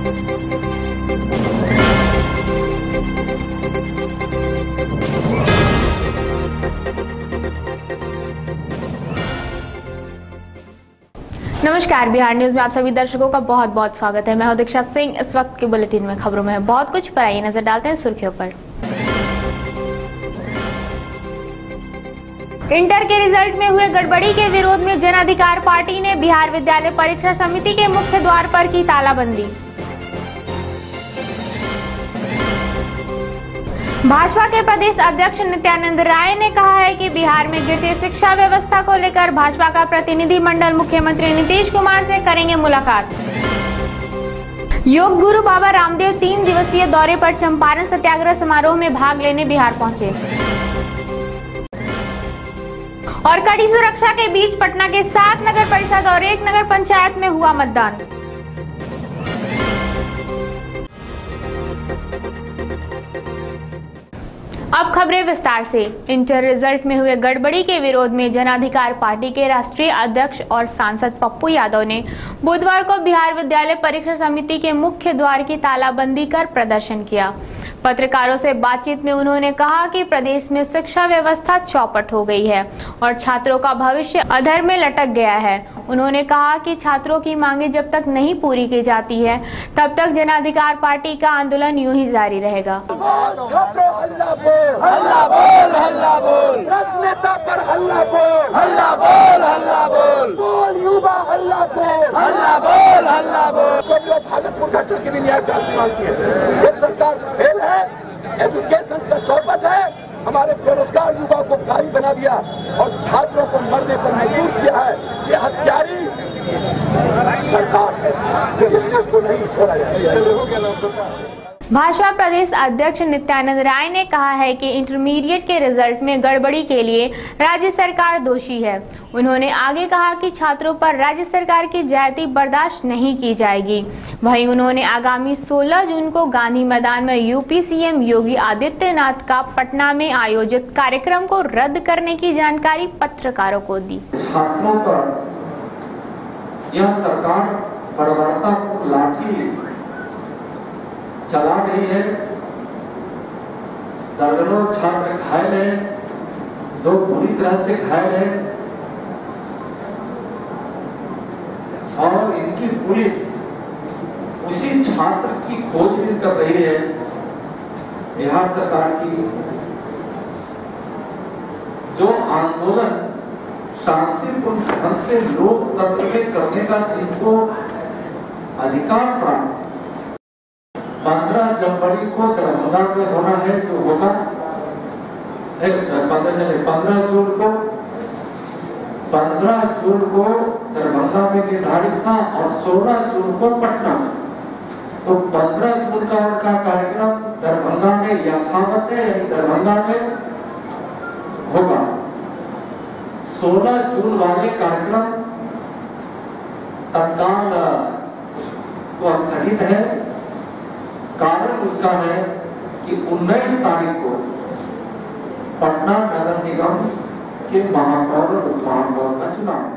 नमस्कार, बिहार न्यूज में आप सभी दर्शकों का बहुत बहुत स्वागत है। मैं हूं दीक्षा सिंह। इस वक्त के बुलेटिन में खबरों में है बहुत कुछ, पर आइए नजर डालते हैं सुर्खियों पर। इंटर के रिजल्ट में हुए गड़बड़ी के विरोध में जन अधिकार पार्टी ने बिहार विद्यालय परीक्षा समिति के मुख्य द्वार पर की तालाबंदी। भाजपा के प्रदेश अध्यक्ष नित्यानंद राय ने कहा है कि बिहार में गिरती शिक्षा व्यवस्था को लेकर भाजपा का प्रतिनिधिमंडल मुख्यमंत्री नीतीश कुमार से करेंगे मुलाकात। योग गुरु बाबा रामदेव 3 दिवसीय दौरे पर चंपारण सत्याग्रह समारोह में भाग लेने बिहार पहुंचे। और कड़ी सुरक्षा के बीच पटना के 7 नगर परिषद और 1 नगर पंचायत में हुआ मतदान। अब खबरें विस्तार से। इंटर रिजल्ट में हुए गड़बड़ी के विरोध में जन अधिकार पार्टी के राष्ट्रीय अध्यक्ष और सांसद पप्पू यादव ने बुधवार को बिहार विद्यालय परीक्षा समिति के मुख्य द्वार की तालाबंदी कर प्रदर्शन किया। पत्रकारों से बातचीत में उन्होंने कहा कि प्रदेश में शिक्षा व्यवस्था चौपट हो गई है और छात्रों का भविष्य अधर में लटक गया है। उन्होंने कहा कि छात्रों की मांगे जब तक नहीं पूरी की जाती है तब तक जन अधिकार पार्टी का आंदोलन यूं ही जारी रहेगा। सरकार फेल है, एजुकेशन का चौपट है, हमारे बेरोजगार युवा को गाली बना दिया और छात्रों को मरने पर मजबूर किया है। ये हत्यारी सरकार है, इसलिए इसको नहीं छोड़ा जाएगा। भाजपा प्रदेश अध्यक्ष नित्यानंद राय ने कहा है कि इंटरमीडिएट के रिजल्ट में गड़बड़ी के लिए राज्य सरकार दोषी है। उन्होंने आगे कहा कि छात्रों पर राज्य सरकार की ज्यादती बर्दाश्त नहीं की जाएगी। वहीं उन्होंने आगामी 16 जून को गांधी मैदान में यूपी सीएम योगी आदित्यनाथ का पटना में आयोजित कार्यक्रम को रद्द करने की जानकारी पत्रकारों को दी। छात्रों पर यह सरकार बर्बरता लाठी चला रही है। दर्जनों छात्र घायल हैं, 2 बुरी तरह से घायल हैं और इनकी पुलिस उसी छात्र की खोजबीन कर रही है। बिहार सरकार की जो आंदोलन शांतिपूर्ण ढंग से लोकतंत्र में करने का जिनको अधिकार प्राप्त 15 जनवरी को दरभंगा में होना है, जो होगा 15 जून को दरभंगा में निर्धारित था और 16 जून को पटना में। तो 15 जून का उनका कार्यक्रम दरभंगा में यथावत है, यानी दरभंगा में होगा। 16 जून वाले कार्यक्रम तत्काल को स्थगित है। कारण उसका है कि 19 तारीख को पटना नगर निगम के महापौर और उपमहापौर का चुनाव है।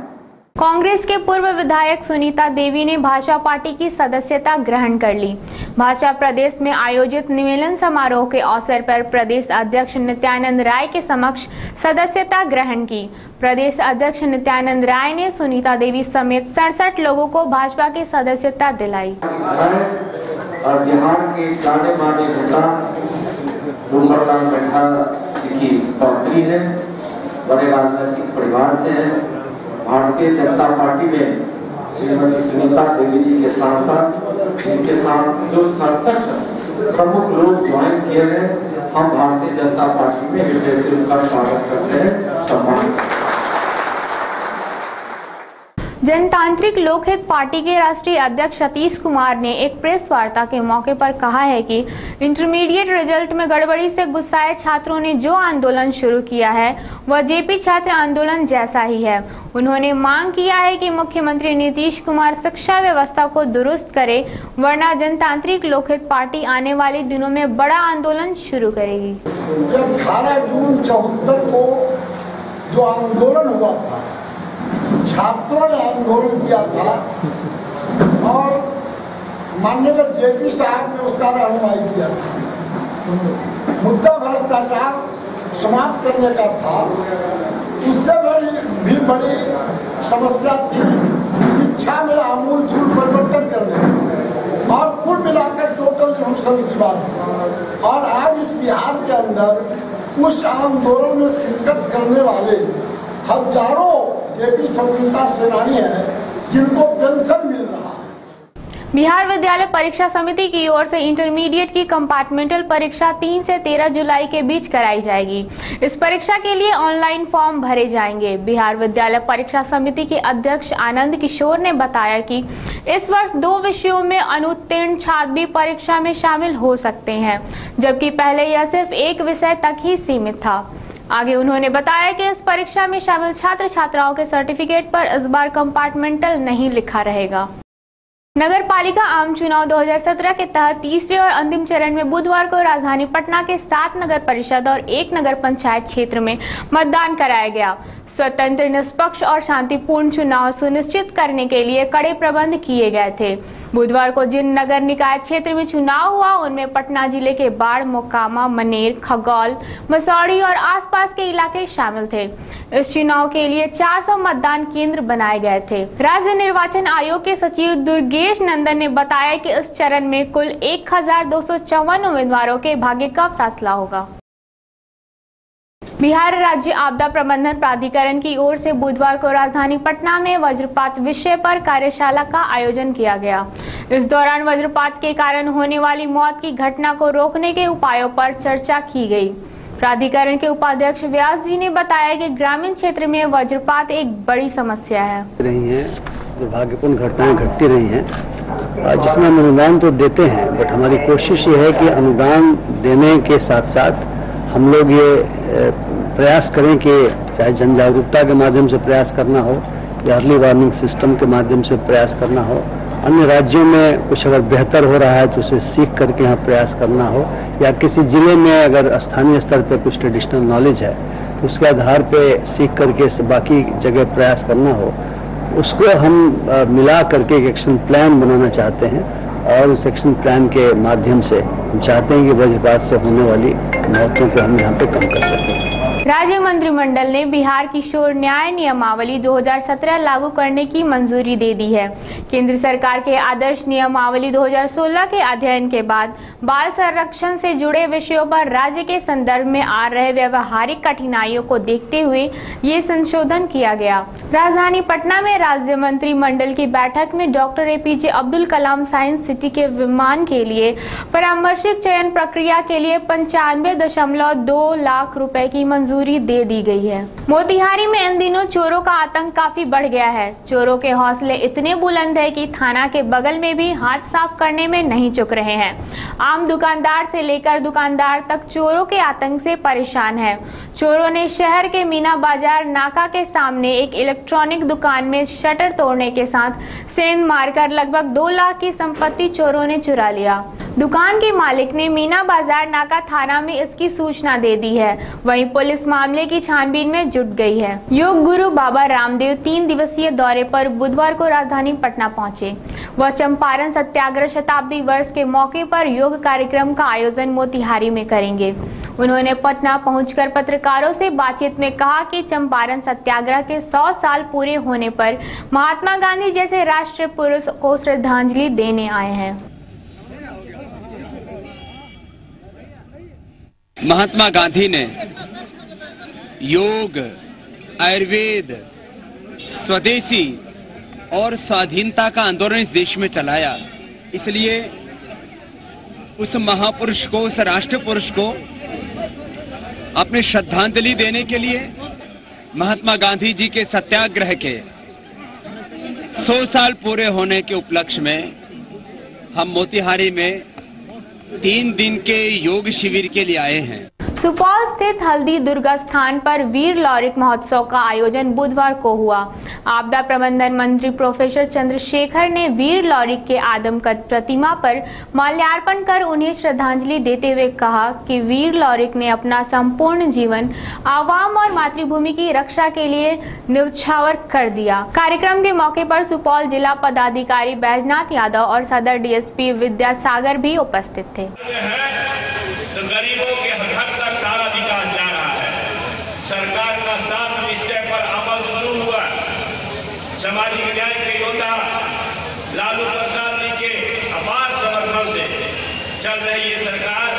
कांग्रेस के पूर्व विधायक सुनीता देवी ने भाजपा पार्टी की सदस्यता ग्रहण कर ली। भाजपा प्रदेश में आयोजित निवेदन समारोह के अवसर पर प्रदेश अध्यक्ष नित्यानंद राय के समक्ष सदस्यता ग्रहण की। प्रदेश अध्यक्ष नित्यानंद राय ने सुनीता देवी समेत 67 लोगों को भाजपा की सदस्यता दिलाई। और बिहार के जाने माने नेता डूमरलाल बैठा जी की पत्नी है, बड़े राजनीतिक परिवार से है। भारतीय जनता पार्टी में श्रीमती सुनीता देवी जी के साथ साथ इनके साथ जो 67 प्रमुख लोग ज्वाइन किए हैं, हम भारतीय जनता पार्टी में हृदय से उनका स्वागत करते हैं, सम्मान। जनतांत्रिक लोकहित पार्टी के राष्ट्रीय अध्यक्ष सतीश कुमार ने एक प्रेस वार्ता के मौके पर कहा है कि इंटरमीडिएट रिजल्ट में गड़बड़ी से गुस्साए छात्रों ने जो आंदोलन शुरू किया है वह जेपी छात्र आंदोलन जैसा ही है। उन्होंने मांग किया है कि मुख्यमंत्री नीतीश कुमार शिक्षा व्यवस्था को दुरुस्त करे, वरना जनतांत्रिक लोकहित पार्टी आने वाले दिनों में बड़ा आंदोलन शुरू करेगी। 18 जून 74 को जो आंदोलन हुआ था, छात्रों ने आंदोलन किया था और माननीय जेपी साहब ने उसका रहनुमाई किया था। मुद्दा भ्रष्टाचार समाप्त करने का था। उससे भी बड़ी समस्या थी शिक्षा में आमूलचूल परिवर्तन करने और कुल मिलाकर टोटल रिवॉल्यूशन की बात। और आज इस बिहार के अंदर उस आंदोलन में शिरकत करने वाले हजारों जेपी स्वतंत्रता सेनानी हैं जिनको पेंशन मिल रहा है। बिहार विद्यालय परीक्षा समिति की ओर से इंटरमीडिएट की कंपार्टमेंटल परीक्षा 3 से 13 जुलाई के बीच कराई जाएगी। इस परीक्षा के लिए ऑनलाइन फॉर्म भरे जाएंगे। बिहार विद्यालय परीक्षा समिति के अध्यक्ष आनंद किशोर ने बताया कि इस वर्ष 2 विषयों में अनुत्तीर्ण छात्र भी परीक्षा में शामिल हो सकते हैं, जबकि पहले यह सिर्फ एक विषय तक ही सीमित था। आगे उन्होंने बताया कि इस परीक्षा में शामिल छात्र छात्राओं के सर्टिफिकेट पर इस बार कंपार्टमेंटल नहीं लिखा रहेगा। नगर पालिका आम चुनाव 2017 के तहत तीसरे और अंतिम चरण में बुधवार को राजधानी पटना के 7 नगर परिषद और 1 नगर पंचायत क्षेत्र में मतदान कराया गया। स्वतंत्र, निष्पक्ष और शांतिपूर्ण चुनाव सुनिश्चित करने के लिए कड़े प्रबंध किए गए थे। बुधवार को जिन नगर निकाय क्षेत्र में चुनाव हुआ उनमें पटना जिले के बाढ़, मोकामा, मनेर, खगौल, मसौढ़ी और आसपास के इलाके शामिल थे। इस चुनाव के लिए 400 मतदान केंद्र बनाए गए थे। राज्य निर्वाचन आयोग के सचिव दुर्गेश नंदन ने बताया कि इस चरण में कुल 1254 उम्मीदवारों के भाग्य का फैसला होगा। बिहार राज्य आपदा प्रबंधन प्राधिकरण की ओर से बुधवार को राजधानी पटना में वज्रपात विषय पर कार्यशाला का आयोजन किया गया। इस दौरान वज्रपात के कारण होने वाली मौत की घटना को रोकने के उपायों पर चर्चा की गई। प्राधिकरण के उपाध्यक्ष व्यास जी ने बताया कि ग्रामीण क्षेत्र में वज्रपात एक बड़ी समस्या है। दुर्भाग्यपूर्ण घटनाएं घटती रही हैं, जिसमें हम अनुदान तो देते हैं, बट हमारी कोशिश ये है कि अनुदान देने के साथ साथ हम लोग ये प्रयास करें कि चाहे जन जागरूकता के माध्यम से प्रयास करना हो या अर्ली वार्निंग सिस्टम के माध्यम से प्रयास करना हो, अन्य राज्यों में कुछ अगर बेहतर हो रहा है तो उसे सीख करके यहाँ प्रयास करना हो, या किसी जिले में अगर स्थानीय स्तर पर कुछ ट्रेडिशनल नॉलेज है तो उसके आधार पर सीख करके बाकी जगह प्रयास करना हो, उसको हम मिला करके एक एक्शन प्लान बनाना चाहते हैं। और उस एक्शन प्लान के माध्यम से हम चाहते हैं कि वज्रपात से होने वाली मौतों को हम यहाँ पे कम कर सकें। राज्य मंत्रिमंडल ने बिहार किशोर न्याय नियमावली 2017 लागू करने की मंजूरी दे दी है। केंद्र सरकार के आदर्श नियमावली 2016 के अध्ययन के बाद बाल संरक्षण से जुड़े विषयों पर राज्य के संदर्भ में आ रहे व्यवहारिक कठिनाइयों को देखते हुए ये संशोधन किया गया। राजधानी पटना में राज्य मंत्रिमंडल की बैठक में doctor APJ Abdul Kalam science city के विमान के लिए परामर्शित चयन प्रक्रिया के लिए 95.2 लाख रुपए की मंजूरी दे दी गई है। मोतिहारी में इन दिनों चोरों का आतंक काफी बढ़ गया है। चोरों के हौसले इतने बुलंद है कि थाना के बगल में भी हाथ साफ करने में नहीं चूक रहे हैं। आम दुकानदार से लेकर दुकानदार तक चोरों के आतंक से परेशान है। चोरों ने शहर के मीना बाजार नाका के सामने एक इलेक्ट्रॉनिक दुकान में शटर तोड़ने के साथ सेंध मारकर लगभग 2 लाख की संपत्ति चोरों ने चुरा लिया। दुकान के मालिक ने मीना बाजार नाका थाना में इसकी सूचना दे दी है। वहीं पुलिस मामले की छानबीन में जुट गई है। योग गुरु बाबा रामदेव 3 दिवसीय दौरे पर बुधवार को राजधानी पटना पहुंचे। वह चंपारण सत्याग्रह शताब्दी वर्ष के मौके पर योग कार्यक्रम का आयोजन मोतिहारी में करेंगे। उन्होंने पटना पहुंचकर पत्रकारों से बातचीत में कहा कि चंपारण सत्याग्रह के 100 साल पूरे होने पर महात्मा गांधी जैसे राष्ट्रीय पुरुष को श्रद्धांजलि देने आए हैं। महात्मा गांधी ने योग, आयुर्वेद, स्वदेशी और स्वाधीनता का आंदोलन इस देश में चलाया। इसलिए उस महापुरुष को, उस राष्ट्र पुरुष को अपनी श्रद्धांजलि देने के लिए महात्मा गांधी जी के सत्याग्रह के 100 साल पूरे होने के उपलक्ष्य में हम मोतिहारी में 3 दिन के योग शिविर के लिए आए हैं। सुपौल स्थित हल्दी दुर्गा स्थान पर वीर लॉरिक महोत्सव का आयोजन बुधवार को हुआ। आपदा प्रबंधन मंत्री प्रोफेसर चंद्रशेखर ने वीर लॉरिक के आदमकद प्रतिमा पर माल्यार्पण कर उन्हें श्रद्धांजलि देते हुए कहा कि वीर लॉरिक ने अपना संपूर्ण जीवन आवाम और मातृभूमि की रक्षा के लिए न्यौछावर कर दिया। कार्यक्रम के मौके पर सुपौल जिला पदाधिकारी बैजनाथ यादव और सदर डीएसपी विद्यासागर भी उपस्थित थे। तो गरीबों के हक तक सारा विकास जा रहा है। सरकार का 7 निश्चय पर अमल शुरू हुआ। सामाजिक न्याय के योद्धा लालू प्रसाद जी के अपार समर्थन से चल रही ये सरकार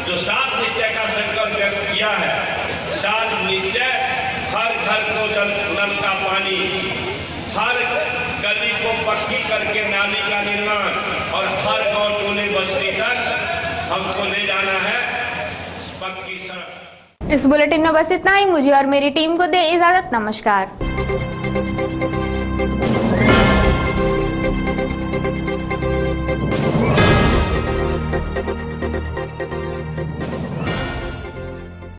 जो 7 निश्चय का संकल्प व्यक्त किया है। 7 निश्चय, हर घर को नल का पानी, हर गली को पक्की करके नाली का निर्माण और हर गांव टोले बस्ती तक हमको ले जाना है पक्की सड़क। इस बुलेटिन में बस इतना ही। मुझे और मेरी टीम को दे इजाजत। नमस्कार।